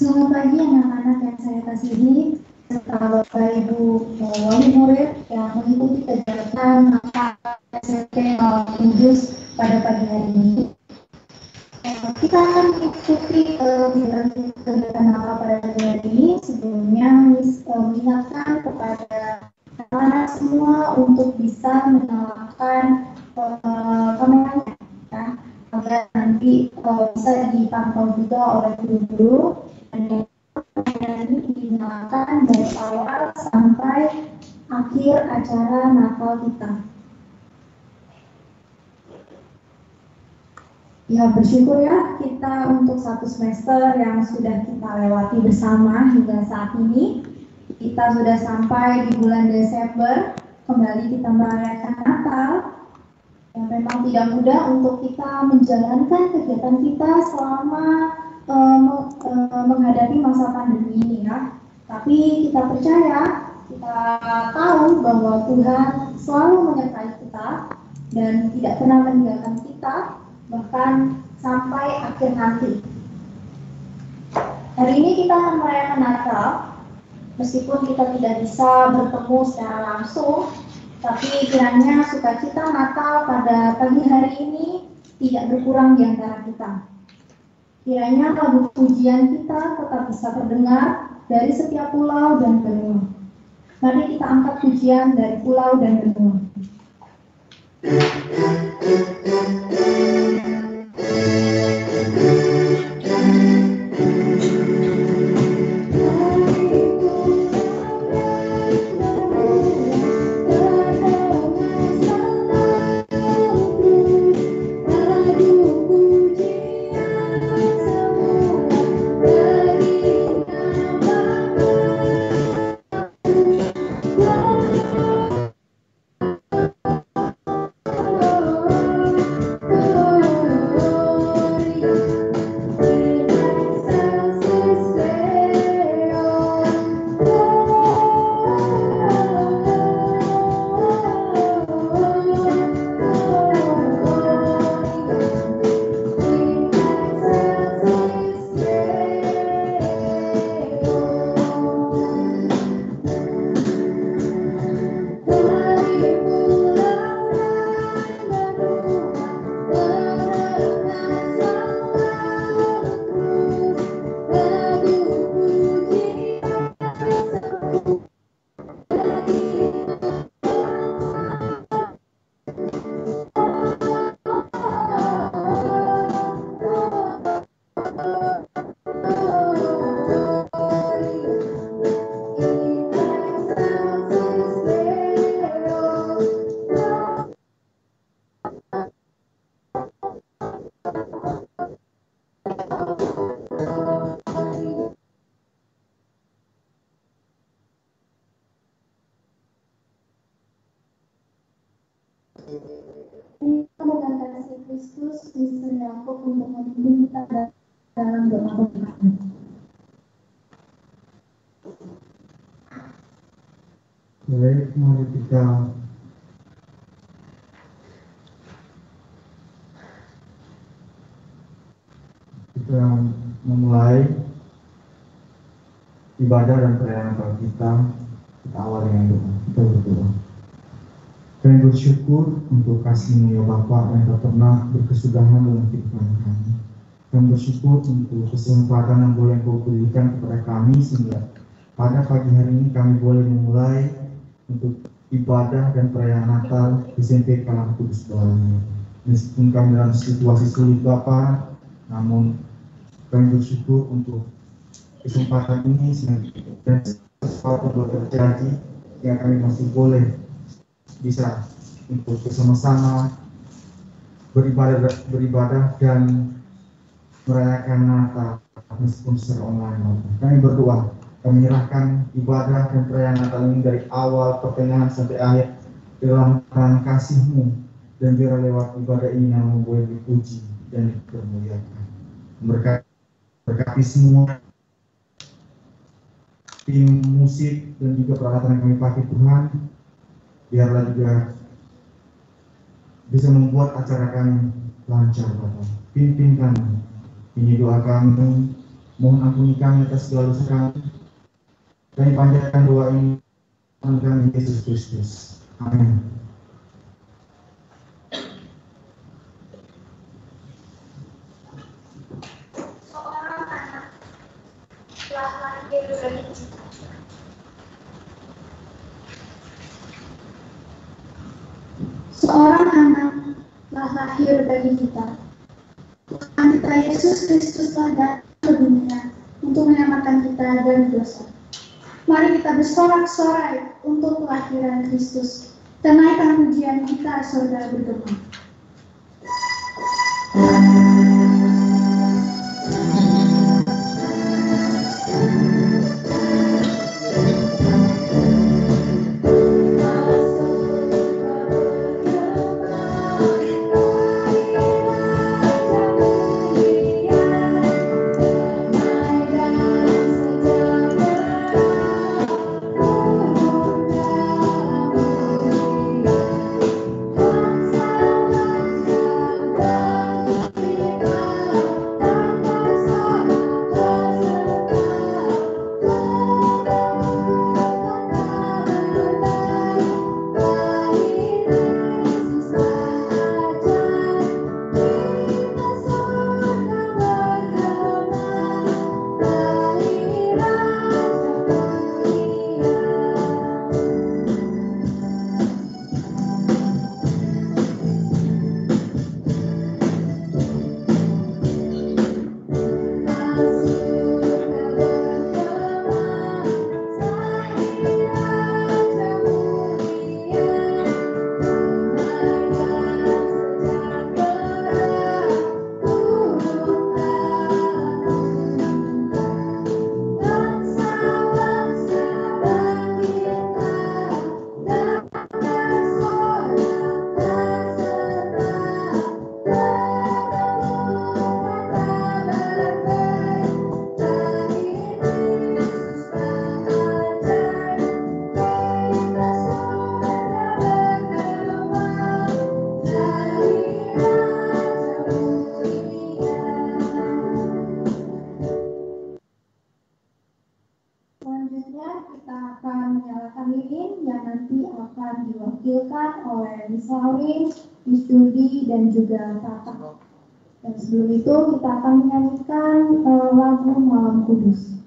Selamat pagi anak-anak yang saya kasihi, serta Bapak Ibu wali murid yang mengikuti kegiatan SMP Inggris pada pagi hari ini. Kita akan mengikuti kegiatan apa pada pagi hari ini. Sebelumnya mengingatkan kepada anak-anak semua untuk bisa menyalakan kameranya, ya, agar nanti bisa dipantau juga oleh guru-guru. Dan ini dinyalakan dari awal sampai akhir acara Natal kita. Ya, bersyukur ya kita untuk satu semester yang sudah kita lewati bersama hingga saat ini. Kita sudah sampai di bulan Desember, kembali kita merayakan Natal. Yang memang tidak mudah untuk kita menjalankan kegiatan kita selama menghadapi masa pandemi ini ya. Tapi kita percaya, kita tahu bahwa Tuhan selalu menyertai kita dan tidak pernah meninggalkan kita bahkan sampai akhir nanti. Hari ini kita akan merayakan Natal, meskipun kita tidak bisa bertemu secara langsung, tapi kiranya sukacita Natal pada pagi hari ini tidak berkurang di antara kita. Kiranya lagu pujian kita tetap bisa terdengar dari setiap pulau dan benua. Mari kita angkat pujian dari pulau dan benua. Kristus Kristen Yakub untuk memimpin kita dalam doa berkat. Baik, mari kita memulai ibadah dan perayaan kita awal dengan doa. Kita berdoa. Kami bersyukur untuk kasih-Mu ya Bapa yang tak pernah berkesudahan dalam kehidupan kami. Kami bersyukur untuk kesempatan yang boleh Kau berikan kepada kami sehingga pada pagi hari ini kami boleh memulai untuk ibadah dan perayaan Natal di SMP Kalang Kudus Bali. Meskipun kami dalam situasi sulit Bapa, namun kami bersyukur untuk kesempatan ini dan sesuatu boleh terjadi yang kami masih boleh bisa untuk bersama-sama beribadah dan merayakan Natal meskipun secara online. Kami berdoa, kami menyerahkan ibadah dan perayaan Natal ini dari awal, pertengahan sampai akhir dalam tangan kasih-Mu, dan biar lewat ibadah ini yang boleh dipuji dan dipermuliakan. Berkati semua tim musik dan juga peralatan yang kami pakai Tuhan, biarlah juga bisa membuat acara kami lancar Bapak. Pimpin kami. Ini doa kami Mohon ampuni kami atas segala dosa kami. Kami panjatkan doa ini dalam nama Yesus Kristus. Amin. Seorang anak telah lahir dari kita. Seorang anak telah lahir bagi kita. Tuhan kita Yesus Kristus telah datang ke dunia untuk menyelamatkan kita dari dosa. Mari kita bersorak-sorai untuk kelahiran Kristus. Dan naikkan pujian kita, saudara bergema. Diwakilkan oleh Miss Laurin, Miss Judy, dan juga Kakak. Dan sebelum itu kita akan menyanyikan lagu Malam Kudus.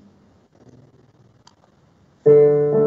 Malam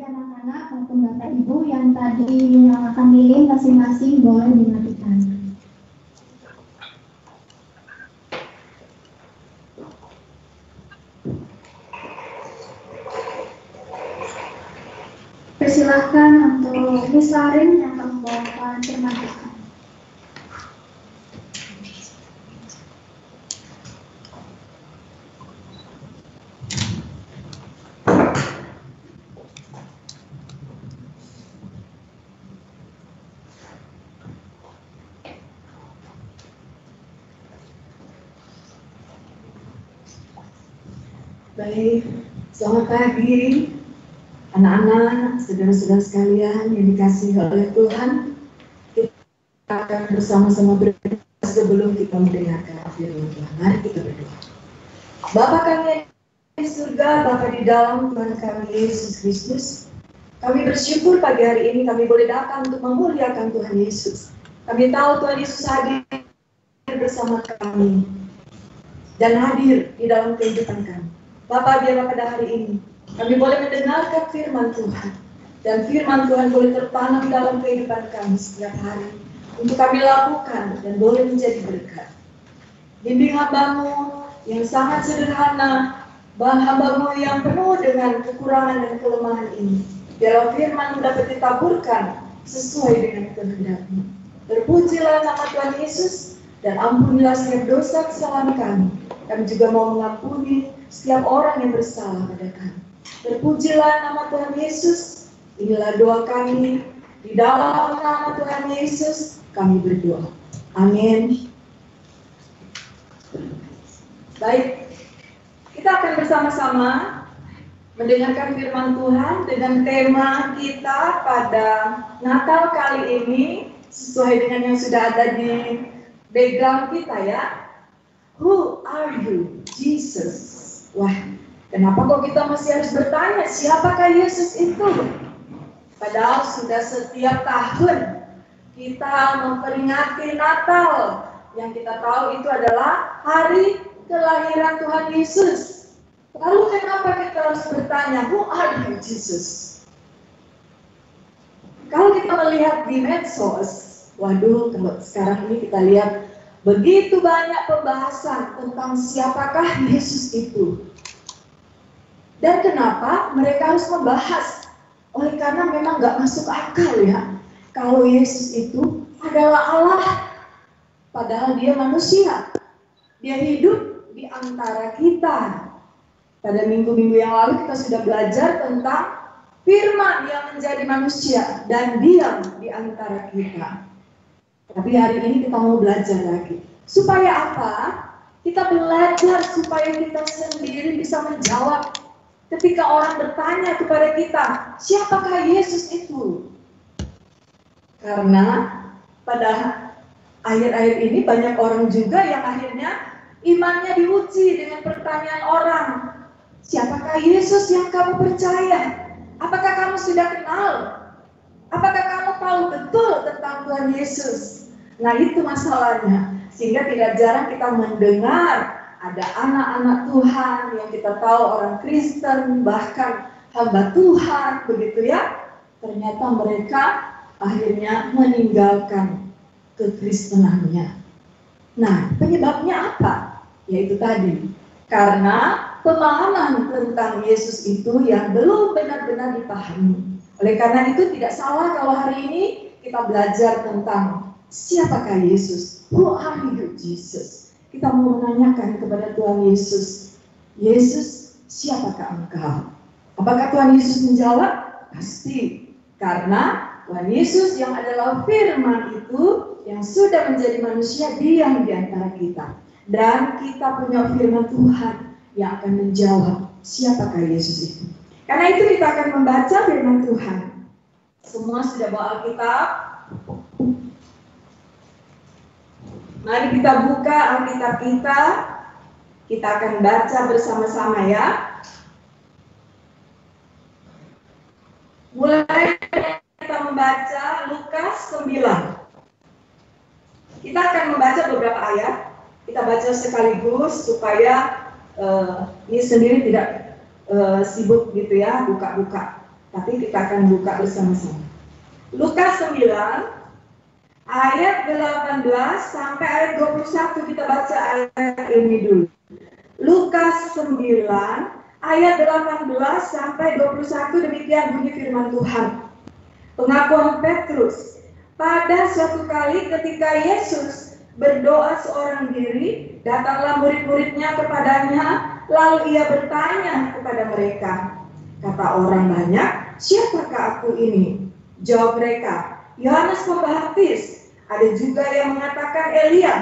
anak-anak maupun Bapak Ibu yang tadi menyalakan lilin masing-masing boleh dimatikan. Persilahkan untuk Miss Larin yang akan membawakan firman Tuhan. Baik, selamat pagi anak-anak, saudara-saudara sekalian yang dikasihi oleh Tuhan. Kita akan bersama-sama berdoa sebelum kita mendengarkan firman Tuhan. Mari kita berdoa. Bapa kami di surga, Bapa di dalam, Tuhan kami Yesus Kristus, kami bersyukur pagi hari ini kami boleh datang untuk memuliakan Tuhan Yesus. Kami tahu Tuhan Yesus hadir bersama kami dan hadir di dalam kehidupan kami. Bapak, biarlah pada hari ini kami boleh mendengarkan firman Tuhan, dan firman Tuhan boleh tertanam dalam kehidupan kami setiap hari untuk kami lakukan dan boleh menjadi berkat. Bimbing hamba-Mu yang sangat sederhana, hamba-Mu yang penuh dengan kekurangan dan kelemahan ini. Biarlah firman-Mu dapat ditaburkan sesuai dengan kehendak-Mu. Terpujilah nama Tuhan Yesus, dan ampunilah setiap dosa kesalahan kami. Kami juga mau mengampuni setiap orang yang bersalah pada kami. Terpujilah nama Tuhan Yesus. Inilah doa kami. Di dalam nama Tuhan Yesus kami berdoa. Amin. Baik, kita akan bersama-sama mendengarkan firman Tuhan dengan tema kita pada Natal kali ini, sesuai dengan yang sudah ada di background kita ya. Who are you, Jesus? Wah, kenapa kok kita masih harus bertanya, siapakah Yesus itu? Padahal sudah setiap tahun kita memperingati Natal. Yang kita tahu itu adalah hari kelahiran Tuhan Yesus. Lalu kenapa kita harus bertanya, who are you, Jesus? Kalau kita melihat di medsos, waduh, kalau sekarang ini kita lihat begitu banyak pembahasan tentang siapakah Yesus itu. Dan kenapa mereka harus membahas? Oleh karena memang nggak masuk akal ya. Kalau Yesus itu adalah Allah, padahal dia manusia. Dia hidup di antara kita. Pada minggu-minggu yang lalu kita sudah belajar tentang firman yang menjadi manusia dan diam di antara kita. Tapi hari ini kita mau belajar lagi. Supaya apa? Kita belajar supaya kita sendiri bisa menjawab ketika orang bertanya kepada kita, siapakah Yesus itu? Karena pada akhir-akhir ini banyak orang juga yang akhirnya imannya diuji dengan pertanyaan orang. Siapakah Yesus yang kamu percaya? Apakah kamu sudah kenal? Apakah kamu tahu betul tentang Tuhan Yesus? Nah, itu masalahnya. Sehingga tidak jarang kita mendengar ada anak-anak Tuhan yang kita tahu orang Kristen, bahkan hamba Tuhan, begitu ya. Ternyata mereka akhirnya meninggalkan kekristenannya. Nah, penyebabnya apa? Yaitu tadi, karena pemahaman tentang Yesus itu yang belum benar-benar dipahami. Oleh karena itu tidak salah kalau hari ini kita belajar tentang siapakah Yesus? Who are you, Jesus? Kita mau menanyakan kepada Tuhan Yesus, Yesus, siapakah engkau? Apakah Tuhan Yesus menjawab? Pasti. Karena Tuhan Yesus yang adalah firman itu, yang sudah menjadi manusia, diam di antara kita. Dan kita punya firman Tuhan yang akan menjawab siapakah Yesus itu. Karena itu kita akan membaca firman Tuhan. Semua sudah bawa Alkitab. Mari kita buka Alkitab kita. Kita akan baca bersama-sama ya. Mulai kita membaca Lukas 9. Kita akan membaca beberapa ayat. Kita baca sekaligus supaya ini sendiri tidak sibuk gitu ya, buka-buka. Tapi kita akan buka bersama-sama. Lukas 9 ayat 18 sampai ayat 21, kita baca ayat ini dulu. Lukas 9 ayat 18 sampai 21, demikian bunyi firman Tuhan. Pengakuan Petrus. Pada suatu kali ketika Yesus berdoa seorang diri, datanglah murid-muridnya kepadanya, lalu ia bertanya kepada mereka. Kata orang banyak, siapakah aku ini? Jawab mereka, Yohanes Pembaptis. Ada juga yang mengatakan Elia.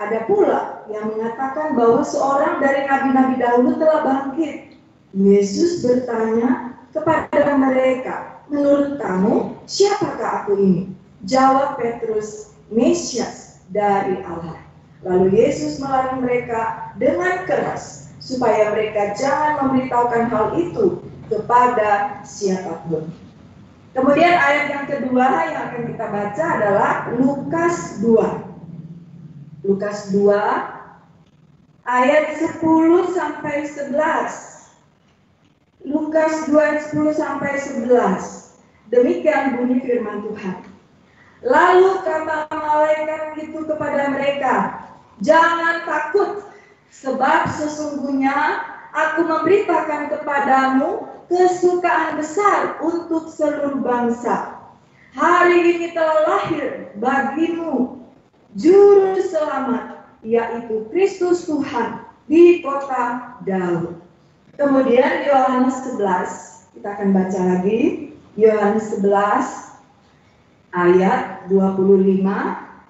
Ada pula yang mengatakan bahwa seorang dari nabi-nabi dahulu telah bangkit. Yesus bertanya kepada mereka, menurut kamu, siapakah aku ini? Jawab Petrus, Mesias dari Allah. Lalu Yesus melarang mereka dengan keras, supaya mereka jangan memberitahukan hal itu kepada siapapun. Kemudian ayat yang kedua yang akan kita baca adalah Lukas 2. Lukas 2 ayat 10 sampai 11. Lukas 2 ayat 10 sampai 11. Demikian bunyi firman Tuhan. Lalu kata malaikat itu kepada mereka, jangan takut, sebab sesungguhnya aku memberitakan kepadamu kesukaan besar untuk seluruh bangsa. Hari ini telah lahir bagimu juru selamat, yaitu Kristus Tuhan di kota Daud. Kemudian Yohanes 11, kita akan baca lagi. Yohanes 11 ayat 25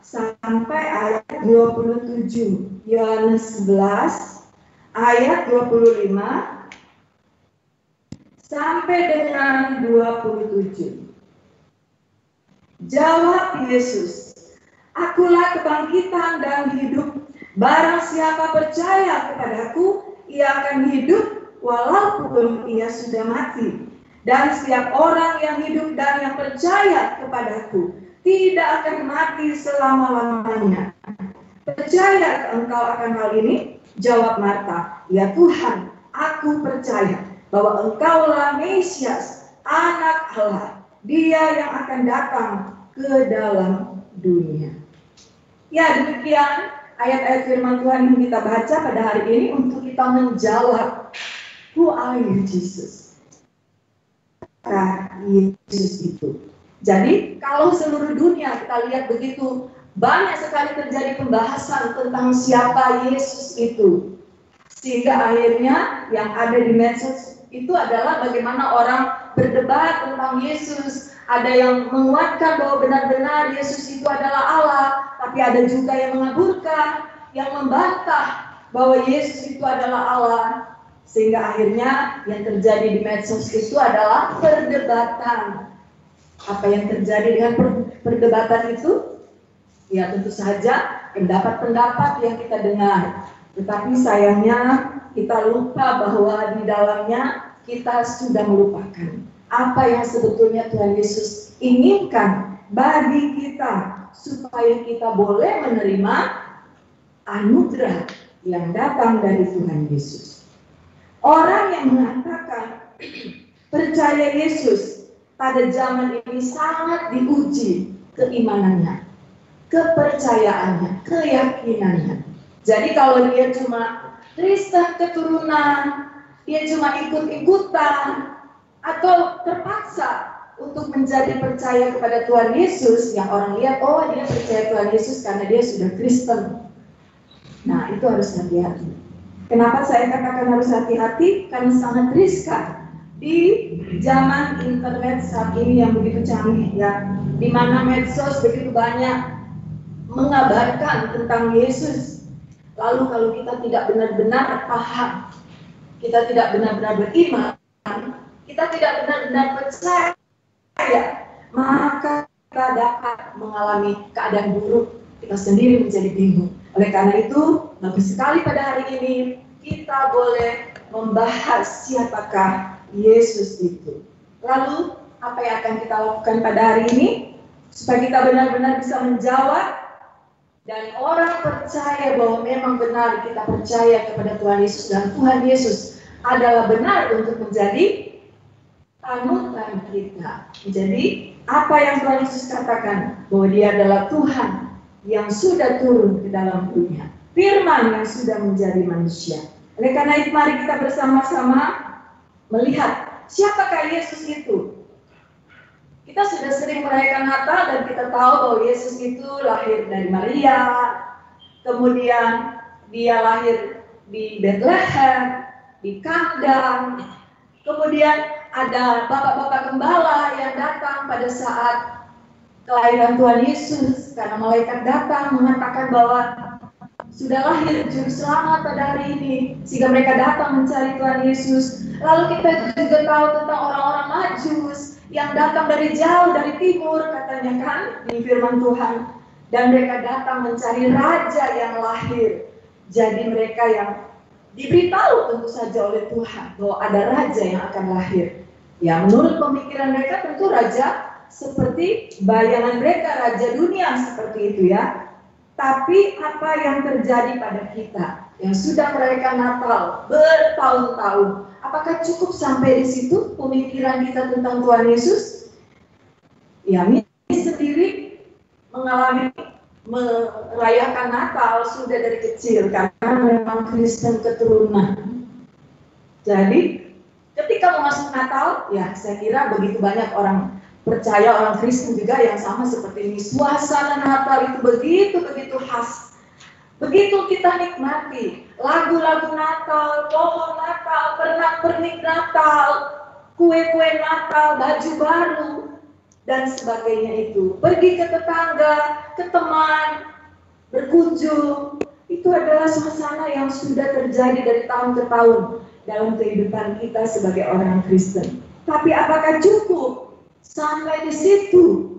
sampai ayat 27. Yohanes 11 ayat 25 sampai dengan 27. Jawab Yesus, akulah kebangkitan dan hidup. Barang siapa percaya kepadaku, ia akan hidup walaupun ia sudah mati. Dan setiap orang yang hidup dan yang percaya kepadaku tidak akan mati selama-lamanya. Percaya engkau akan hal ini? Jawab Marta, ya Tuhan, aku percaya bahwa engkaulah Mesias, anak Allah, dia yang akan datang ke dalam dunia. Ya, demikian ayat-ayat firman Tuhan yang kita baca pada hari ini untuk kita menjawab, who are you, Jesus? Yesus itu. Jadi kalau seluruh dunia kita lihat begitu banyak sekali terjadi pembahasan tentang siapa Yesus itu, sehingga akhirnya yang ada di medsos itu adalah bagaimana orang berdebat tentang Yesus. Ada yang menguatkan bahwa benar-benar Yesus itu adalah Allah, tapi ada juga yang mengaburkan, yang membantah bahwa Yesus itu adalah Allah. Sehingga akhirnya yang terjadi di medsos itu adalah perdebatan. Apa yang terjadi dengan perdebatan itu? Ya tentu saja pendapat-pendapat yang kita dengar. Tetapi sayangnya kita lupa bahwa di dalamnya kita sudah melupakan apa yang sebetulnya Tuhan Yesus inginkan bagi kita, supaya kita boleh menerima anugerah yang datang dari Tuhan Yesus. Orang yang mengatakan percaya Yesus pada zaman ini sangat diuji keimanannya, kepercayaannya, keyakinannya. Jadi kalau dia cuma Kristen keturunan, dia cuma ikut-ikutan, atau terpaksa untuk menjadi percaya kepada Tuhan Yesus, yang orang lihat, oh dia percaya Tuhan Yesus karena dia sudah Kristen. Nah itu harus hati-hati. Kenapa saya katakan harus hati-hati? Karena sangat riskan di zaman internet saat ini yang begitu canggih, ya, di mana medsos begitu banyak mengabarkan tentang Yesus. Lalu kalau kita tidak benar-benar paham, kita tidak benar-benar beriman, kita tidak benar-benar percaya, maka kita dapat mengalami keadaan buruk. Kita sendiri menjadi bingung. Oleh karena itu, bagus sekali pada hari ini kita boleh membahas siapakah Yesus itu. Lalu, apa yang akan kita lakukan pada hari ini? Supaya kita benar-benar bisa menjawab dan orang percaya bahwa memang benar kita percaya kepada Tuhan Yesus, dan Tuhan Yesus adalah benar untuk menjadi panutan kita. Jadi apa yang Tuhan Yesus katakan, bahwa Dia adalah Tuhan yang sudah turun ke dalam dunia, Firman yang sudah menjadi manusia. Oleh karena itu mari kita bersama-sama melihat siapakah Yesus itu. Kita sudah sering merayakan Natal dan kita tahu bahwa Yesus itu lahir dari Maria, kemudian Dia lahir di Bethlehem, di kandang, kemudian ada bapak-bapak gembala yang datang pada saat kelahiran Tuhan Yesus, karena malaikat datang mengatakan bahwa sudah lahir juru selamat pada hari ini, sehingga mereka datang mencari Tuhan Yesus. Lalu kita juga tahu tentang orang-orang Majus yang datang dari jauh, dari timur katanya kan, di firman Tuhan, dan mereka datang mencari raja yang lahir. Jadi mereka yang diberitahu tentu saja oleh Tuhan bahwa ada raja yang akan lahir. Ya, menurut pemikiran mereka tentu raja seperti bayangan mereka, raja dunia seperti itu ya. Tapi apa yang terjadi pada kita yang sudah merayakan Natal bertahun-tahun, apakah cukup sampai di situ pemikiran kita tentang Tuhan Yesus? Ya, Mimi sendiri mengalami merayakan Natal sudah dari kecil karena memang Kristen keturunan. Jadi ketika memasuki Natal, ya saya kira begitu banyak orang percaya, orang Kristen juga yang sama seperti ini. Suasana Natal itu begitu khas. Begitu kita nikmati lagu-lagu Natal, pohon Natal, pernak-pernik Natal, kue-kue Natal, baju baru, dan sebagainya itu. Pergi ke tetangga, ke teman, berkunjung. Itu adalah suasana yang sudah terjadi dari tahun ke tahun dalam kehidupan kita sebagai orang Kristen. Tapi apakah cukup sampai di situ?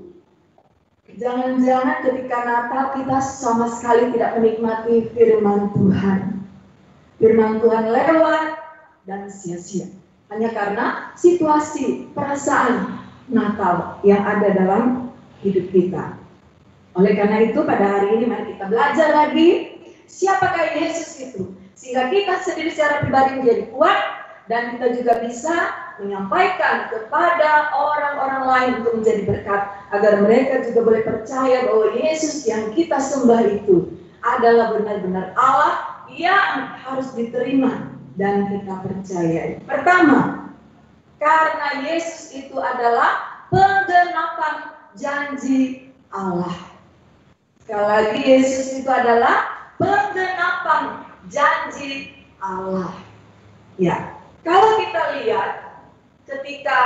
Jangan-jangan ketika Natal kita sama sekali tidak menikmati firman Tuhan. Firman Tuhan lewat dan sia-sia. Hanya karena situasi, perasaan Natal yang ada dalam hidup kita. Oleh karena itu pada hari ini mari kita belajar lagi siapakah Yesus itu, sehingga kita sendiri secara pribadi menjadi kuat dan kita juga bisa menyampaikan kepada orang-orang lain untuk menjadi berkat, agar mereka juga boleh percaya bahwa Yesus yang kita sembah itu adalah benar-benar Allah yang harus diterima dan kita percaya. Pertama, karena Yesus itu adalah penggenapan janji Allah. Sekali lagi, Yesus itu adalah penggenapan janji Allah. Ya, kalau kita lihat ketika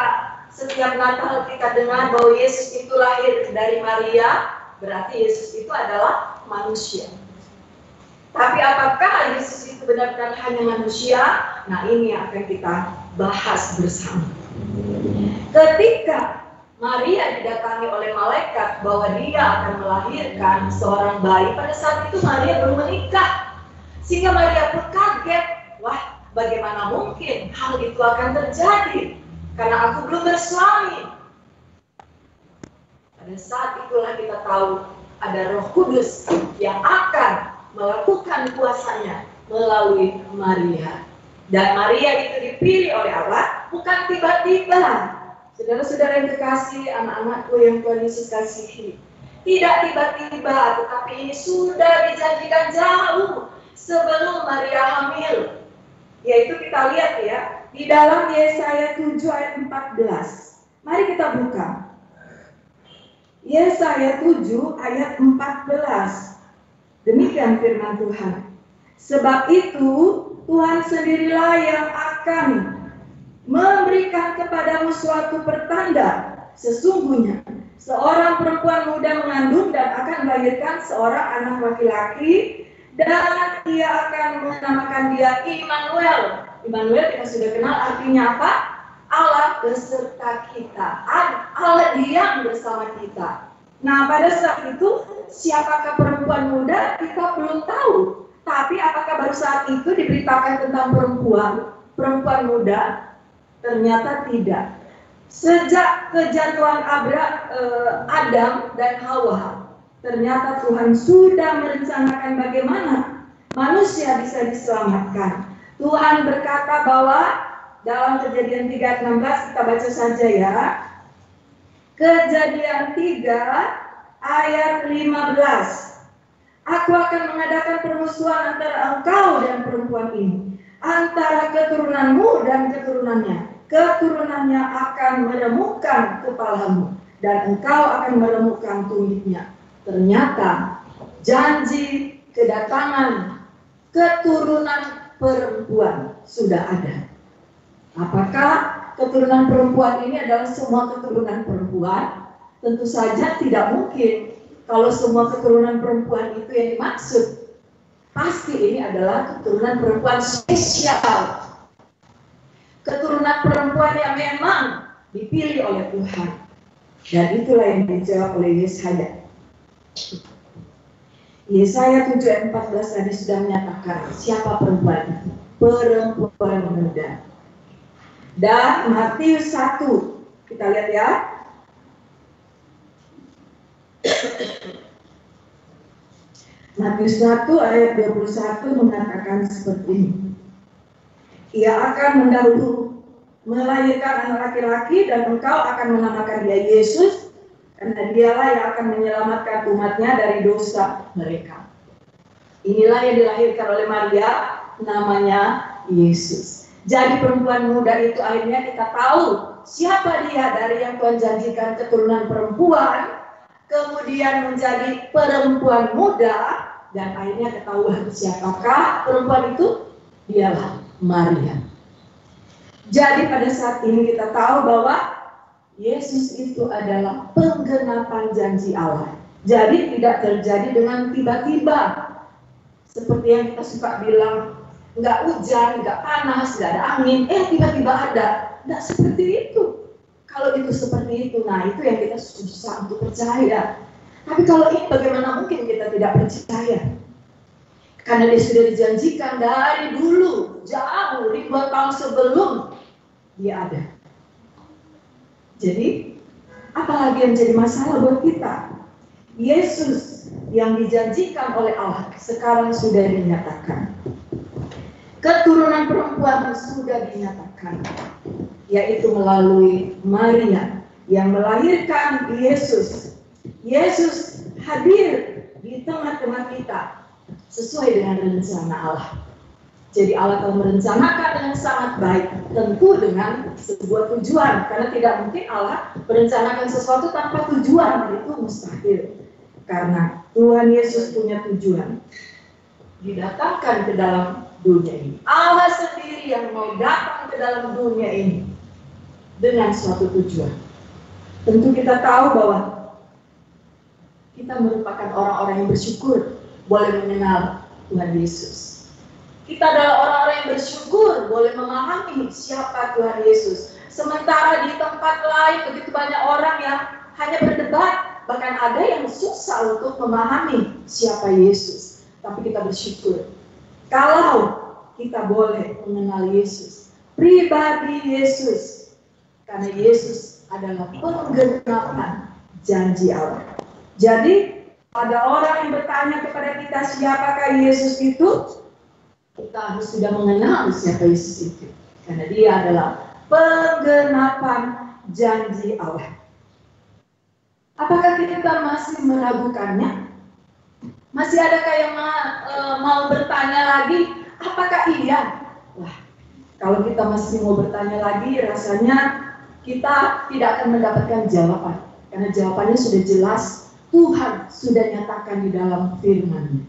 setiap Natal kita dengar bahwa Yesus itu lahir dari Maria, berarti Yesus itu adalah manusia. Tapi apakah Yesus itu benar-benar hanya manusia? Nah, ini yang akan kita bahas bersama. Ketika Maria didatangi oleh malaikat bahwa dia akan melahirkan seorang bayi, pada saat itu Maria belum menikah. Sehingga Maria pun kaget. Wah, bagaimana mungkin hal itu akan terjadi? Karena aku belum bersuami. Pada saat itulah kita tahu ada Roh Kudus yang akan melakukan kuasanya melalui Maria. Dan Maria itu dipilih oleh Allah bukan tiba-tiba. Saudara-saudara yang kekasih, anak-anakku yang Tuhan Yesus kasihi, tidak tiba-tiba, tetapi ini sudah dijanjikan jauh sebelum Maria hamil. Yaitu kita lihat ya, di dalam Yesaya 7 ayat 14. Mari kita buka. Yesaya 7 ayat 14. Demikian firman Tuhan. Sebab itu Tuhan sendirilah yang akan memberikan kepadamu suatu pertanda. Sesungguhnya seorang perempuan muda mengandung dan akan melahirkan seorang anak laki-laki, dan ia akan menamakan dia Immanuel. Immanuel kita sudah kenal artinya apa? Allah beserta kita. Allah diam bersama kita. Nah, pada saat itu siapakah perempuan muda kita belum tahu. Tapi apakah baru saat itu diberitakan tentang perempuan muda? Ternyata tidak. Sejak kejatuhan Adam dan Hawa, ternyata Tuhan sudah merencanakan bagaimana manusia bisa diselamatkan. Tuhan berkata bahwa dalam Kejadian 3 ayat 16, kita baca saja ya. Kejadian 3 ayat 15. Aku akan mengadakan permusuhan antara engkau dan perempuan ini, antara keturunanmu dan keturunannya. Keturunannya akan meremukkan kepalamu, dan engkau akan meremukkan tumitnya. Ternyata janji kedatangan keturunan perempuan sudah ada. Apakah keturunan perempuan ini adalah semua keturunan perempuan? Tentu saja tidak mungkin. Kalau semua keturunan perempuan itu yang dimaksud, pasti ini adalah keturunan perempuan spesial. Keturunan perempuan yang memang dipilih oleh Tuhan. Dan itulah yang dijawab oleh Yesaya. Yesaya 7 ayat 14 tadi sudah menyatakan siapa perempuan itu? Perempuan muda. Dan Matius 1, kita lihat ya. Matius 1 ayat 21 mengatakan seperti ini. Ia akan mendahulu melahirkan anak laki-laki, dan engkau akan menamakan dia Yesus, karena dialah yang akan menyelamatkan umatnya dari dosa mereka. Inilah yang dilahirkan oleh Maria, namanya Yesus. Jadi perempuan muda itu akhirnya kita tahu siapa dia dari yang Tuhan janjikan keturunan perempuan, kemudian menjadi perempuan muda, dan akhirnya ketahuan siapakah perempuan itu? Dialah Maria. Jadi pada saat ini kita tahu bahwa Yesus itu adalah penggenapan janji Allah. Jadi tidak terjadi dengan tiba-tiba. Seperti yang kita suka bilang, nggak hujan, nggak panas, nggak ada angin, tiba-tiba ada. Nggak seperti itu. Kalau itu seperti itu, nah itu yang kita susah untuk percaya. Tapi kalau ini bagaimana mungkin kita tidak percaya? Karena dia sudah dijanjikan dari dulu, jauh, ribuan tahun sebelum dia ada. Jadi, apalagi yang jadi masalah buat kita? Yesus yang dijanjikan oleh Allah sekarang sudah dinyatakan. Keturunan perempuan sudah dinyatakan, yaitu melalui Maria yang melahirkan Yesus. Yesus hadir di tengah-tengah kita sesuai dengan rencana Allah. Jadi Allah telah merencanakan dengan sangat baik, tentu dengan sebuah tujuan, karena tidak mungkin Allah merencanakan sesuatu tanpa tujuan, itu mustahil. Karena Tuhan Yesus punya tujuan, didatangkan ke dalam dunia ini. Allah sendiri yang mau datang ke dalam dunia ini dengan suatu tujuan. Tentu kita tahu bahwa kita merupakan orang-orang yang bersyukur boleh mengenal Tuhan Yesus. Kita adalah orang-orang yang bersyukur boleh memahami siapa Tuhan Yesus. Sementara di tempat lain begitu banyak orang yang hanya berdebat, bahkan ada yang susah untuk memahami siapa Yesus. Tapi kita bersyukur kalau kita boleh mengenal Yesus, pribadi Yesus, karena Yesus adalah penggenapan janji Allah. Jadi ada orang yang bertanya kepada kita siapakah Yesus itu, kita harus sudah mengenal siapa Yesus itu, karena dia adalah penggenapan janji Allah. Apakah kita masih meragukannya? Masih adakah yang mau bertanya lagi, apakah iya? Wah, kalau kita masih mau bertanya lagi, rasanya kita tidak akan mendapatkan jawaban, karena jawabannya sudah jelas, Tuhan sudah nyatakan di dalam firman-Nya.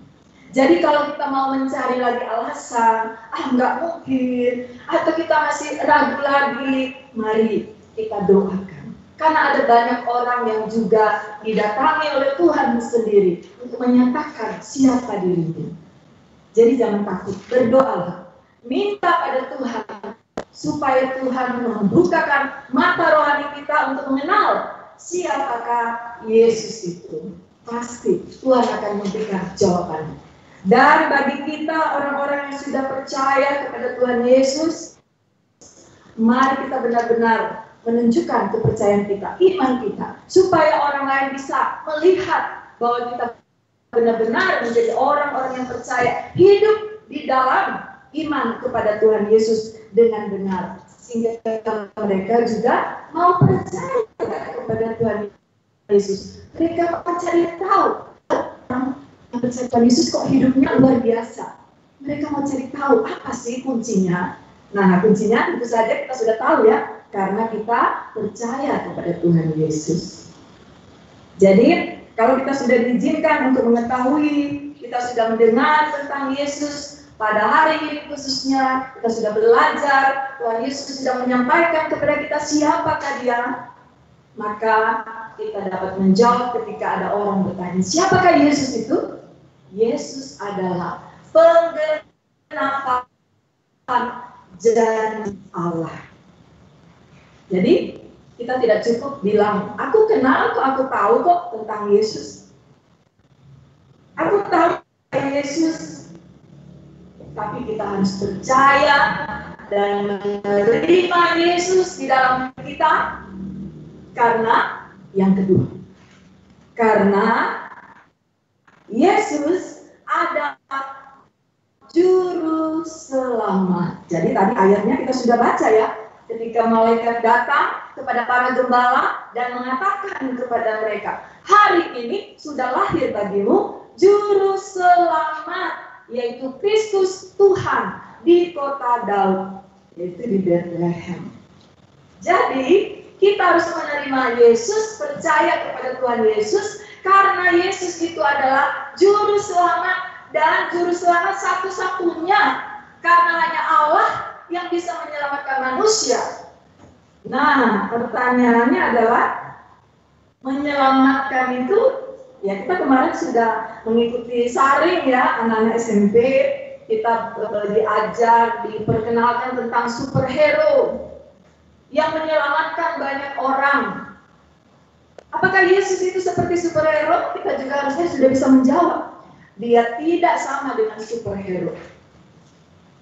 Jadi kalau kita mau mencari lagi alasan, nggak mungkin, atau kita masih ragu lagi, mari kita doakan. Karena ada banyak orang yang juga didatangi oleh Tuhan sendiri untuk menyatakan siapa dirinya. Jadi jangan takut, berdoalah. Minta pada Tuhan supaya Tuhan membukakan mata rohani kita untuk mengenal siapakah Yesus itu. Pasti Tuhan akan memberikan jawabannya. Dan bagi kita orang-orang yang sudah percaya kepada Tuhan Yesus, mari kita benar-benar menunjukkan kepercayaan kita, iman kita, supaya orang lain bisa melihat bahwa kita benar-benar menjadi orang-orang yang percaya, hidup di dalam iman kepada Tuhan Yesus dengan benar. sehingga mereka juga mau percaya kepada Tuhan Yesus. Mereka mencari tahu yang percaya Tuhan Yesus kok hidupnya luar biasa. Mereka mau cari tahu apa sih kuncinya. Nah, kuncinya tentu saja kita sudah tahu ya, karena kita percaya kepada Tuhan Yesus. Jadi kalau kita sudah diizinkan untuk mengetahui, kita sudah mendengar tentang Yesus, pada hari ini khususnya kita sudah belajar, Tuhan Yesus sudah menyampaikan kepada kita siapakah Dia, maka kita dapat menjawab ketika ada orang bertanya, siapakah Yesus itu? Yesus adalah penggenapan janji Allah. Jadi kita tidak cukup bilang, aku kenal kok, aku tahu kok tentang Yesus. Aku tahu Yesus. Tapi kita harus percaya dan menerima Yesus di dalam kita. Karena yang kedua, karena Yesus adalah juru selamat. Jadi tadi ayatnya kita sudah baca ya. Ketika malaikat datang kepada para gembala dan mengatakan kepada mereka, hari ini sudah lahir bagimu juru selamat, yaitu Kristus Tuhan di kota Daud, yaitu di Bethlehem. Jadi kita harus menerima Yesus, percaya kepada Tuhan Yesus, karena Yesus itu adalah juru selamat, dan juru selamat satu-satunya, karena hanya Allah yang bisa menyelamatkan manusia. Nah, pertanyaannya adalah menyelamatkan itu, ya kita kemarin sudah mengikuti saring ya, anak-anak SMP, kita diajar, diperkenalkan tentang superhero yang menyelamatkan banyak orang. Apakah Yesus itu seperti superhero? Kita juga harusnya sudah bisa menjawab. Dia tidak sama dengan superhero.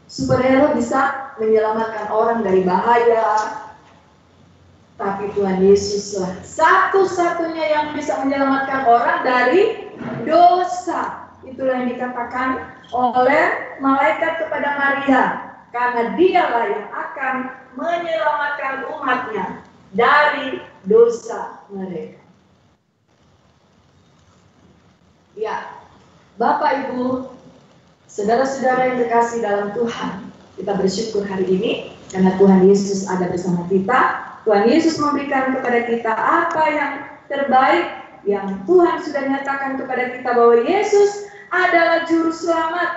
Superhero bisa menyelamatkan orang dari bahaya, tapi Tuhan Yesuslah satu-satunya yang bisa menyelamatkan orang dari dosa. Itulah yang dikatakan oleh malaikat kepada Maria, karena dialah yang akan menyelamatkan umatnya dari dosa mereka. Ya, Bapak Ibu, saudara-saudara yang terkasih dalam Tuhan, kita bersyukur hari ini karena Tuhan Yesus ada bersama kita. Tuhan Yesus memberikan kepada kita apa yang terbaik yang Tuhan sudah nyatakan kepada kita, bahwa Yesus adalah juru selamat.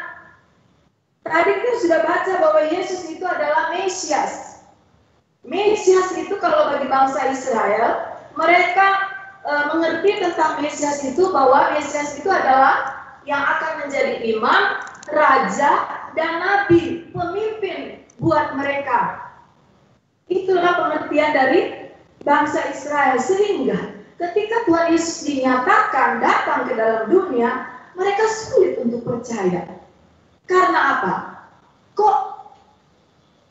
Tadi kita sudah baca bahwa Yesus itu adalah Mesias. Mesias itu kalau bagi bangsa Israel, mereka mengerti tentang Mesias itu, bahwa Mesias itu adalah yang akan menjadi imam, raja, dan nabi, pemimpin buat mereka. Itulah pengertian dari bangsa Israel, sehingga ketika Tuhan Yesus dinyatakan datang ke dalam dunia, mereka sulit untuk percaya. Karena apa? Kok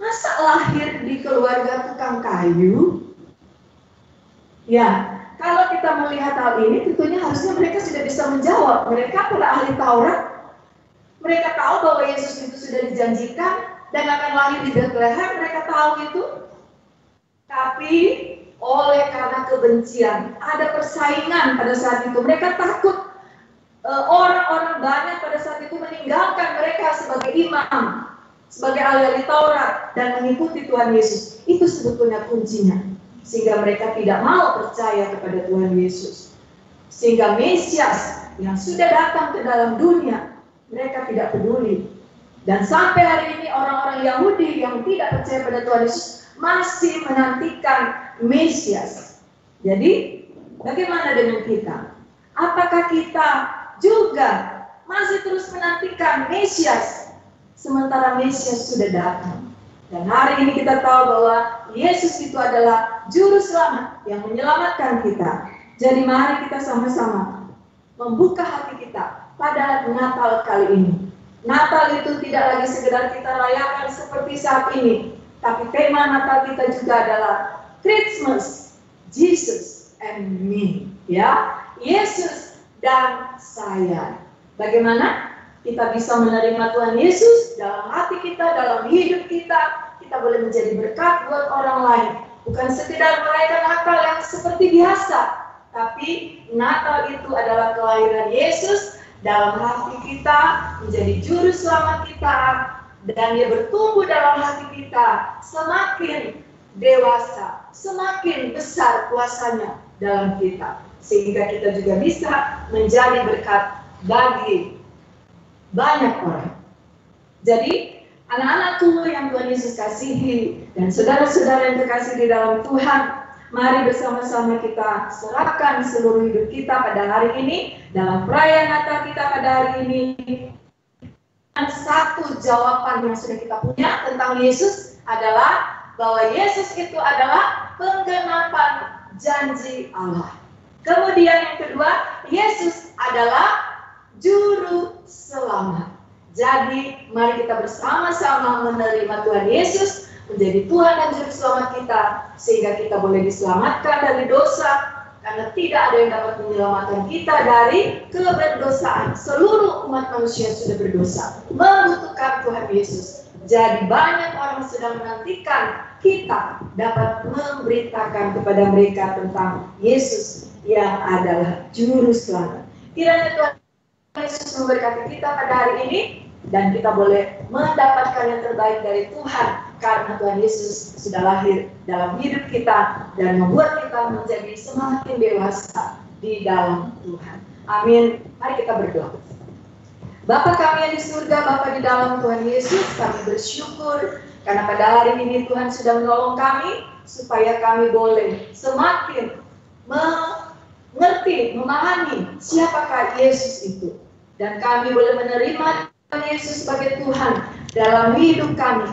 masa lahir di keluarga tukang kayu? Ya, kalau kita melihat hal ini, tentunya harusnya mereka sudah bisa menjawab. Mereka para ahli Taurat, mereka tahu bahwa Yesus itu sudah dijanjikan dan akan lahir di Bethlehem, mereka tahu itu. Tapi oleh karena kebencian, ada persaingan pada saat itu. Mereka takut orang-orang banyak pada saat itu meninggalkan mereka sebagai imam, sebagai ahli Taurat, dan mengikuti Tuhan Yesus. Itu sebetulnya kuncinya. Sehingga mereka tidak mau percaya kepada Tuhan Yesus. Sehingga Mesias yang sudah datang ke dalam dunia, mereka tidak peduli. Dan sampai hari ini orang-orang Yahudi yang tidak percaya pada Tuhan Yesus masih menantikan Mesias. Jadi, bagaimana dengan kita? Apakah kita juga masih terus menantikan Mesias, sementara Mesias sudah datang? Dan hari ini kita tahu bahwa Yesus itu adalah juru selamat yang menyelamatkan kita. Jadi mari kita sama-sama membuka hati kita pada Natal kali ini. Natal itu tidak lagi sekedar kita rayakan seperti saat ini, tapi tema Natal kita juga adalah Christmas, Jesus and me. Ya, Yesus dan saya. Bagaimana kita bisa menerima Tuhan Yesus dalam hati kita, dalam hidup kita? Kita kita boleh menjadi berkat buat orang lain. Bukan sekedar merayakan Natal yang seperti biasa, tapi Natal itu adalah kelahiran Yesus dalam hati kita, menjadi juru selamat kita, dan Dia bertumbuh dalam hati kita. Semakin dewasa, semakin besar kuasanya dalam kita, sehingga kita juga bisa menjadi berkat bagi banyak orang. Jadi anak-anakku yang Tuhan Yesus kasihi dan saudara-saudara yang terkasih di dalam Tuhan, mari bersama-sama kita serahkan seluruh hidup kita pada hari ini, dalam perayaan Natal kita pada hari ini. Dan satu jawaban yang sudah kita punya tentang Yesus adalah bahwa Yesus itu adalah penggenapan janji Allah. Kemudian yang kedua, Yesus adalah juru selamat. Jadi mari kita bersama-sama menerima Tuhan Yesus menjadi Tuhan dan juru selamat kita, sehingga kita boleh diselamatkan dari dosa, karena tidak ada yang dapat menyelamatkan kita dari keberdosaan. Seluruh umat manusia sudah berdosa, membutuhkan Tuhan Yesus. Jadi banyak orang sedang menantikan kita dapat memberitakan kepada mereka tentang Yesus yang adalah juru selamat. Kiranya Tuhan Yesus memberkati kita pada hari ini, dan kita boleh mendapatkan yang terbaik dari Tuhan, karena Tuhan Yesus sudah lahir dalam hidup kita dan membuat kita menjadi semakin dewasa di dalam Tuhan. Amin. Mari kita berdoa. Bapa kami yang di surga, Bapa di dalam Tuhan Yesus, kami bersyukur karena pada hari ini Tuhan sudah menolong kami supaya kami boleh semakin mengerti, memahami siapakah Yesus itu, dan kami boleh menerima Tuhan Yesus sebagai Tuhan dalam hidup kami,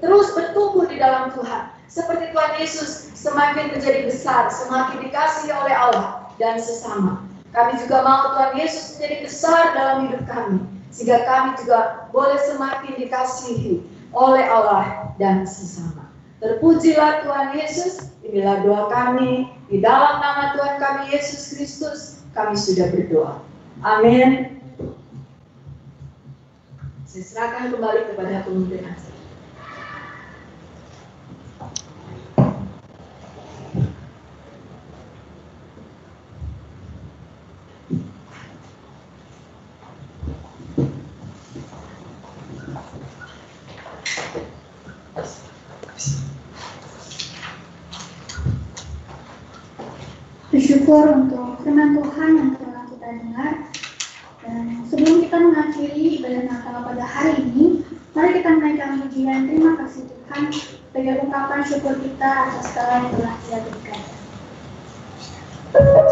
terus bertumbuh di dalam Tuhan. Seperti Tuhan Yesus semakin menjadi besar, semakin dikasihi oleh Allah dan sesama. Kami juga mau Tuhan Yesus menjadi besar dalam hidup kami, sehingga kami juga boleh semakin dikasihi oleh Allah dan sesama. Terpujilah Tuhan Yesus. Inilah doa kami, di dalam nama Tuhan kami Yesus Kristus kami sudah berdoa. Amin. Saya serahkan kembali kepada pemimpin acara. Bersyukur untuk firman Tuhan yang telah kita dengar. Dan sebelum kita mengakhiri ibadah Natal pada hari ini, mari kita menaikkan pujian terima kasih Tuhan sebagai ungkapan syukur kita atas segala yang telah Dia berikan. Dalam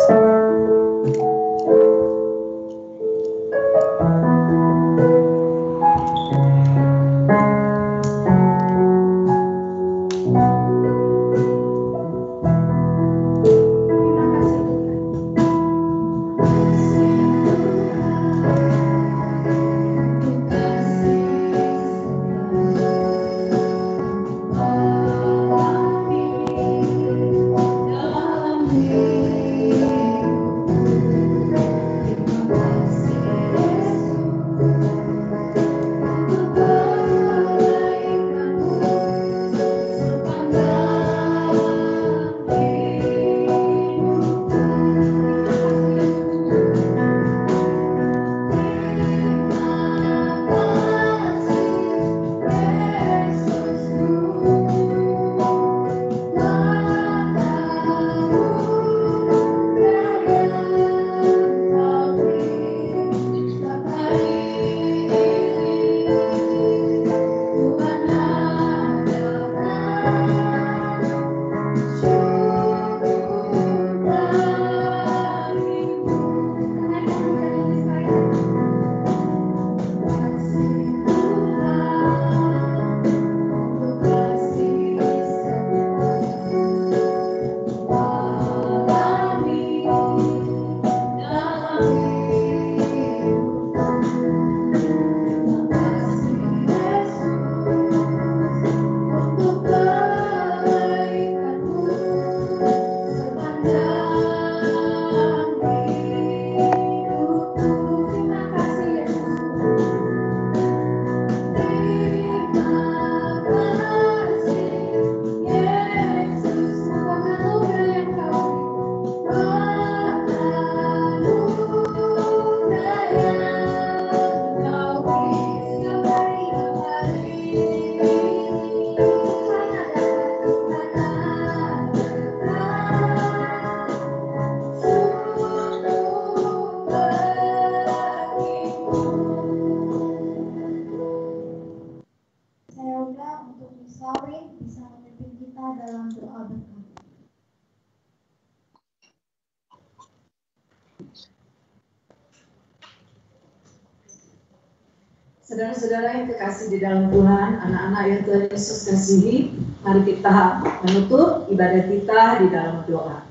Saudara-saudara yang kekasih di dalam Tuhan, anak-anak yang Tuhan Yesus kasihi, mari kita menutup ibadah kita di dalam doa.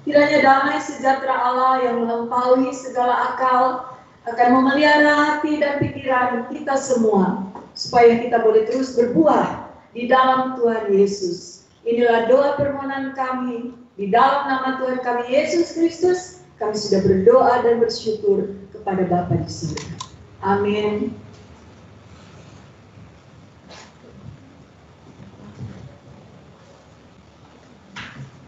Kiranya damai sejahtera Allah yang melampaui segala akal akan memelihara hati dan pikiran kita semua, supaya kita boleh terus berbuah di dalam Tuhan Yesus. Inilah doa permohonan kami, di dalam nama Tuhan kami Yesus Kristus, kami sudah berdoa dan bersyukur kepada Bapa di surga. Amin.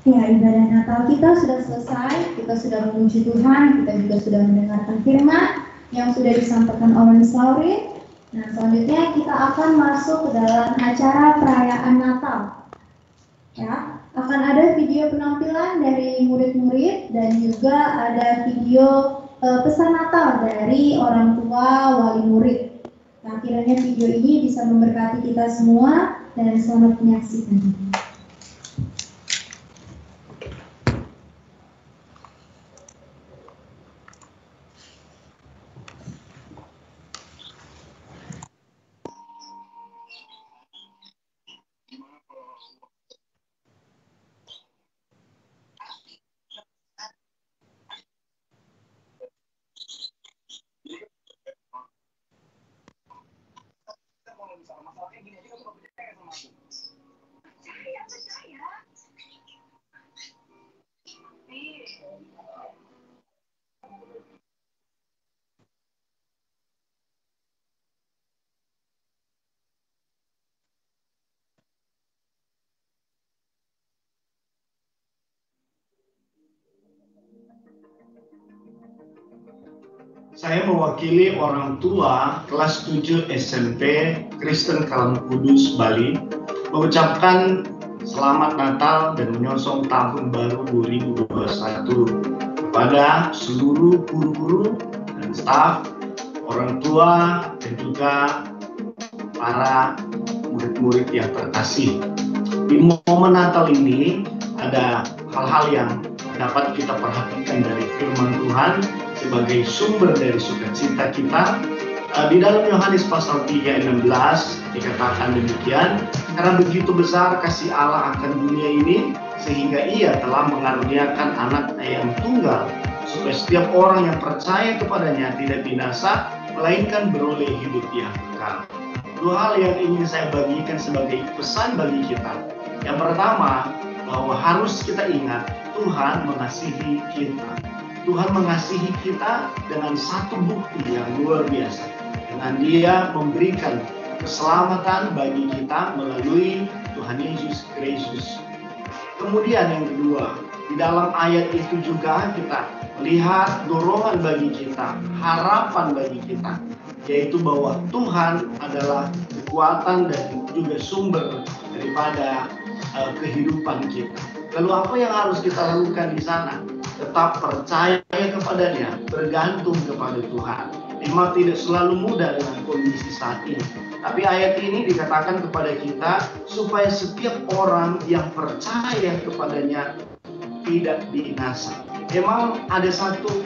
Ya, ibadah Natal kita sudah selesai, kita sudah memuji Tuhan, kita juga sudah mendengarkan firman yang sudah disampaikan oleh Miss Laurin. Nah, selanjutnya kita akan masuk ke dalam acara perayaan Natal. Ya, akan ada video penampilan dari murid-murid dan juga ada video pesan Natal dari orang tua wali murid. Nah, kiranya video ini bisa memberkati kita semua dan selamat menyaksikan. Saya mewakili orang tua kelas 7 SMP Kristen Kalam Kudus Bali mengucapkan selamat Natal dan menyongsong tahun baru 2021 kepada seluruh guru-guru dan staf, orang tua dan juga para murid-murid yang terkasih. Di momen Natal ini ada hal-hal yang dapat kita perhatikan dari firman Tuhan sebagai sumber dari sukacita kita. Di dalam Yohanes pasal 3:16 dikatakan demikian, karena begitu besar kasih Allah akan dunia ini sehingga ia telah mengaruniakan anaknya yang tunggal, supaya setiap orang yang percaya kepadanya tidak binasa melainkan beroleh hidup yang kekal. Dua hal yang ingin saya bagikan sebagai pesan bagi kita. Yang pertama, bahwa harus kita ingat Tuhan mengasihi kita. Tuhan mengasihi kita dengan satu bukti yang luar biasa. Dengan Dia memberikan keselamatan bagi kita melalui Tuhan Yesus Kristus. Kemudian yang kedua, di dalam ayat itu juga kita melihat dorongan bagi kita, harapan bagi kita, yaitu bahwa Tuhan adalah kekuatan dan juga sumber daripada kehidupan kita. Lalu apa yang harus kita lakukan di sana? Tetap percaya kepadanya, bergantung kepada Tuhan. Memang tidak selalu mudah dengan kondisi saat ini. Tapi ayat ini dikatakan kepada kita supaya setiap orang yang percaya kepadanya tidak binasa. Memang ada satu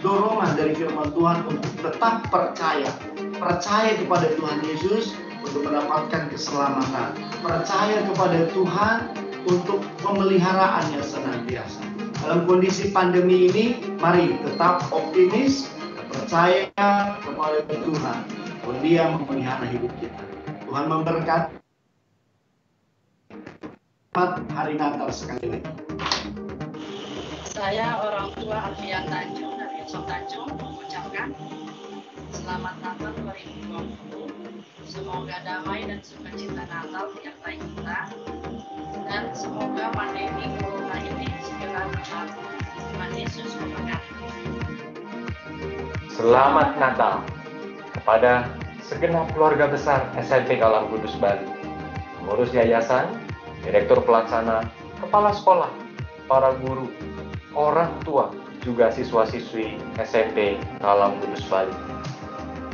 dorongan dari firman Tuhan untuk tetap percaya. Percaya kepada Tuhan Yesus untuk mendapatkan keselamatan. Percaya kepada Tuhan untuk pemeliharaannya senantiasa. Dalam kondisi pandemi ini, mari tetap optimis, percaya kepada Tuhan, bahwa Dia memelihara hidup kita. Tuhan memberkati. Selamat Hari Natal sekali lagi. Saya orang tua Alfian Tanjung dari Yusuf Tanjung mengucapkan selamat Natal 2020. Semoga damai dan sukacita Natal menyertai kita, dan semoga pandemi corona ini segera berlalu. Tuhan Yesus memberkati. Selamat Natal kepada segenap keluarga besar SMP Kalam Kudus Bali, pengurus yayasan, direktur pelaksana, kepala sekolah, para guru, orang tua, juga siswa-siswi SMP Kalam Kudus Bali.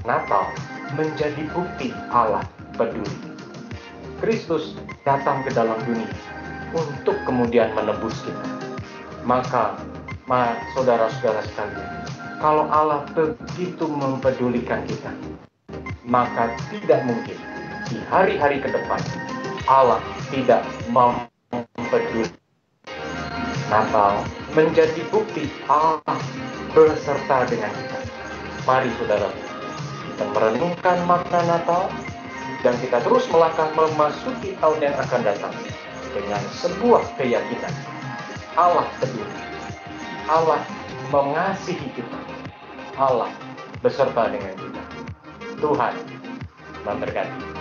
Natal menjadi bukti Allah peduli. Kristus datang ke dalam dunia untuk kemudian menebus kita. Maka, saudara-saudara sekalian, kalau Allah begitu mempedulikan kita, maka tidak mungkin di hari-hari ke depan Allah tidak peduli. Natal menjadi bukti Allah beserta dengan kita. Mari saudara, kita merenungkan makna Natal dan kita terus melangkah memasuki tahun yang akan datang dengan sebuah keyakinan. Allah peduli, Allah mengasihi kita, Allah beserta dengan kita. Tuhan memberkati.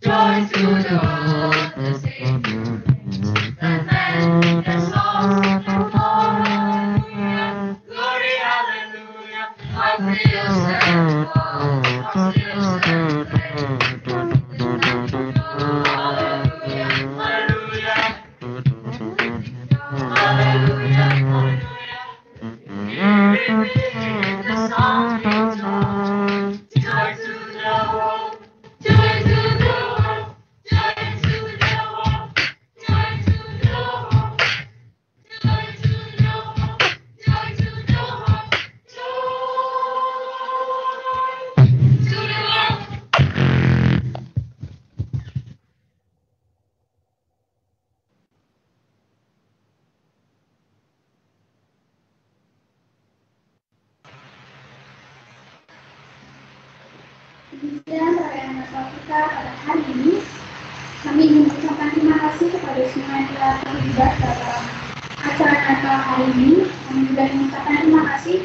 Joy to the world, the Demikian perayaan Natal kita pada hari ini. Kami ingin mengucapkan terima kasih kepada semua yang telah terlibat dalam acara Natal hari ini. Kami juga mengucapkan terima kasih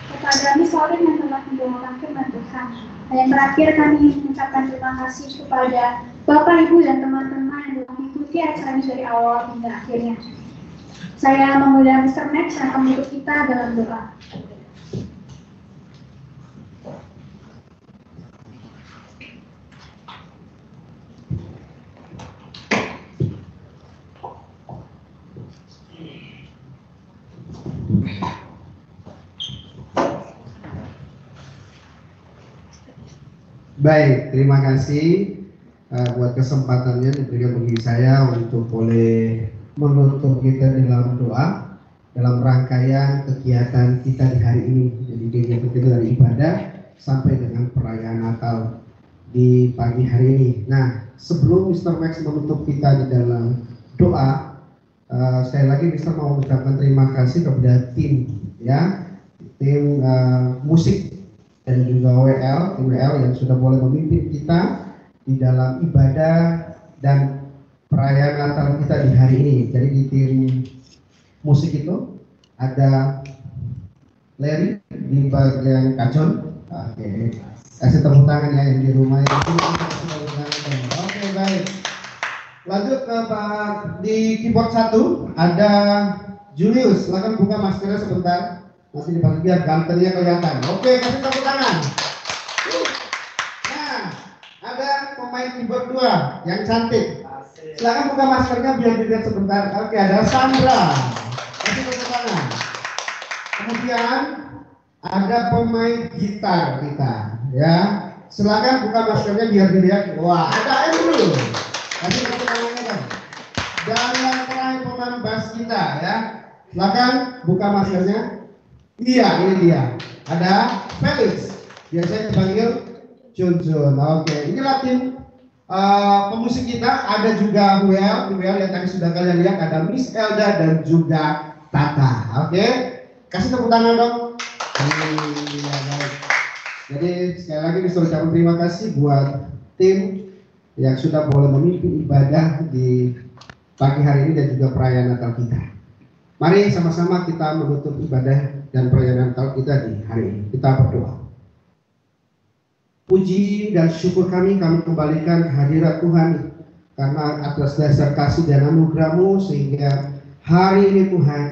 kepada Miss Lauren yang telah membawakan firman Tuhan. Dan yang terakhir kami ingin mengucapkan terima kasih kepada Bapak, Ibu, dan teman-teman yang telah mengikuti acara ini dari awal hingga akhirnya. Saya mengundang Mr. Max yang akan menutup kita dalam doa. Baik, terima kasih buat kesempatannya diberikan bagi saya untuk boleh menutup kita dalam doa dalam rangkaian kegiatan kita di hari ini. Jadi kegiatan dari ibadah sampai dengan perayaan Natal di pagi hari ini. Nah, sebelum Mr. Max menutup kita di dalam doa, sekali lagi Mr. mau mengucapkan terima kasih kepada tim musik dan juga tim WL yang sudah boleh memimpin kita di dalam ibadah dan perayaan Natal kita di hari ini. Jadi di tim musik itu ada Larry di bagian kajon. Oke, kasih tepuk tangan ya yang di rumah ya. Oke, baik. Lanjut ke Pak di keyboard 1 ada Julius. Silakan buka maskernya sebentar. Masih dipakai biar gantengnya kelihatan. Oke, kasih tepuk tangan. Nah, ada pemain keyboard 2 yang cantik. Silakan buka maskernya biar dilihat sebentar. Oke, ada Sandra. Kasih tepuk tangan. Kemudian ada pemain gitar kita, ya. Silakan buka maskernya biar dilihat. Wah, ada Andrew. Kasih tepuk tangannya kan. Dan yang terakhir pemain bass kita, ya. Silakan buka maskernya. Iya, ini dia. Ada Felix. Biasanya dipanggil Jun. Oke, inilah tim pemusik kita. Ada juga WL yang tadi sudah kalian lihat. Ada Miss Elda dan juga Tata. Oke, kasih tepuk tangan dong. Iya, baik. Jadi sekali lagi disuruh ucapkan terima kasih buat tim yang sudah boleh memimpin ibadah di pagi hari ini dan juga perayaan Natal kita. Mari sama-sama kita menutup ibadah dan perayaan Natal kita di hari ini. Kita berdoa. Puji dan syukur kami kembalikan kehadirat Tuhan karena atas dasar kasih dan anugerah-Mu sehingga hari ini Tuhan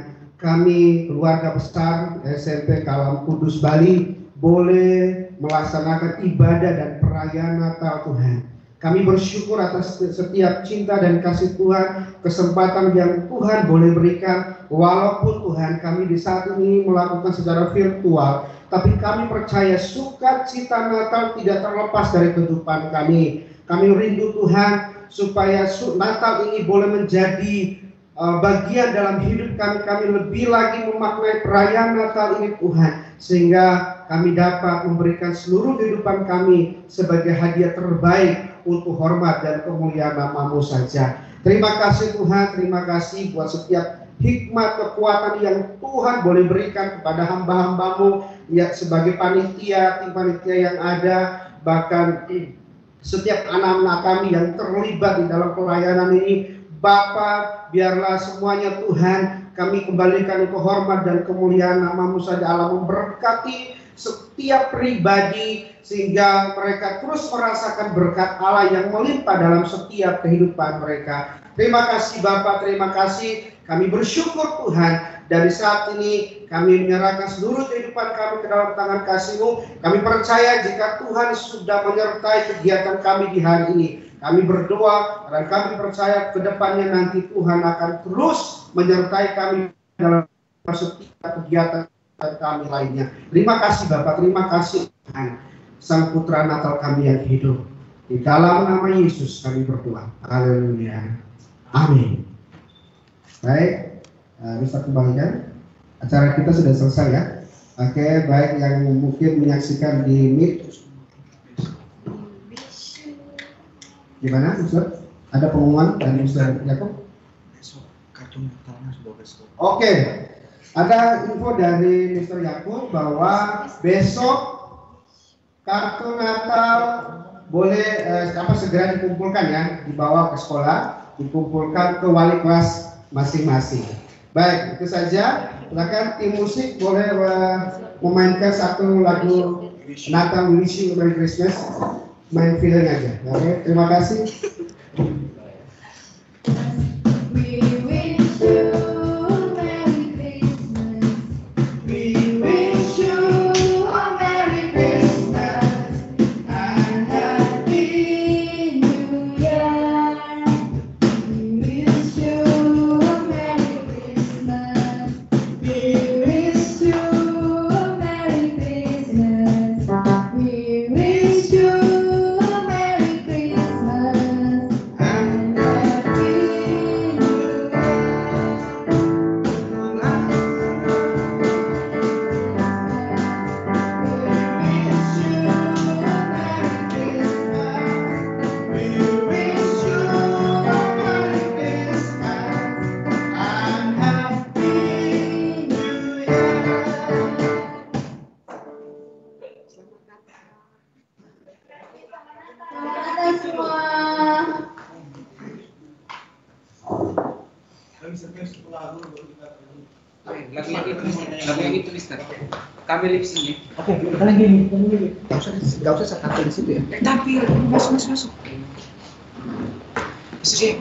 kami keluarga besar SMP Kalam Kudus Bali boleh melaksanakan ibadah dan perayaan Natal Tuhan. Kami bersyukur atas setiap cinta dan kasih Tuhan, kesempatan yang Tuhan boleh berikan, walaupun Tuhan kami di saat ini melakukan secara virtual, tapi kami percaya sukacita Natal tidak terlepas dari kehidupan kami. Kami rindu Tuhan supaya Natal ini boleh menjadi bagian dalam hidup kami. Kami lebih lagi memaknai perayaan Natal ini Tuhan, sehingga kami dapat memberikan seluruh kehidupan kami sebagai hadiah terbaik untuk hormat dan kemuliaan nama-Mu saja. Terima kasih Tuhan, terima kasih buat setiap hikmat kekuatan yang Tuhan boleh berikan kepada hamba-hamba-Mu ya, sebagai panitia, tim panitia yang ada, bahkan setiap anak-anak kami yang terlibat di dalam pelayanan ini. Bapa, biarlah semuanya Tuhan kami kembalikan itu hormat dan kemuliaan nama-Mu saja. Allah memberkati setiap pribadi, sehingga mereka terus merasakan berkat Allah yang melimpah dalam setiap kehidupan mereka. Terima kasih Bapak, terima kasih. Kami bersyukur Tuhan, dari saat ini kami menyerahkan seluruh kehidupan kami ke dalam tangan kasih-Mu. Kami percaya jika Tuhan sudah menyertai kegiatan kami di hari ini. Kami berdoa dan kami percaya ke depannya nanti Tuhan akan terus menyertai kami dalam setiap kegiatan kami lainnya. Terima kasih Bapak, terima kasih Tuhan, Sang Putra Natal kami yang hidup. Di dalam nama Yesus kami berdoa. Haleluya. Amin. Baik, bisa kembalikan. Acara kita sudah selesai ya. Oke, baik yang mungkin menyaksikan di Meet. Gimana, Ustaz? Ada pengumuman dari Ustaz Yakob? Besok kartu Natalnya sudah besok. Oke, ada info dari Mr. Yakob bahwa besok kartu Natal boleh segera dikumpulkan ya, dibawa ke sekolah, dikumpulkan ke wali kelas masing-masing. Baik, itu saja. Silakan tim musik boleh memainkan satu lagu Natal Wish You Merry Christmas. Main feeling aja. Oke, terima kasih. Lagu yang itu Mister. Kami lip sync. Oke, kita lagi. Gak usah saya tampil di situ ya. Tampil, masuk. Masuk.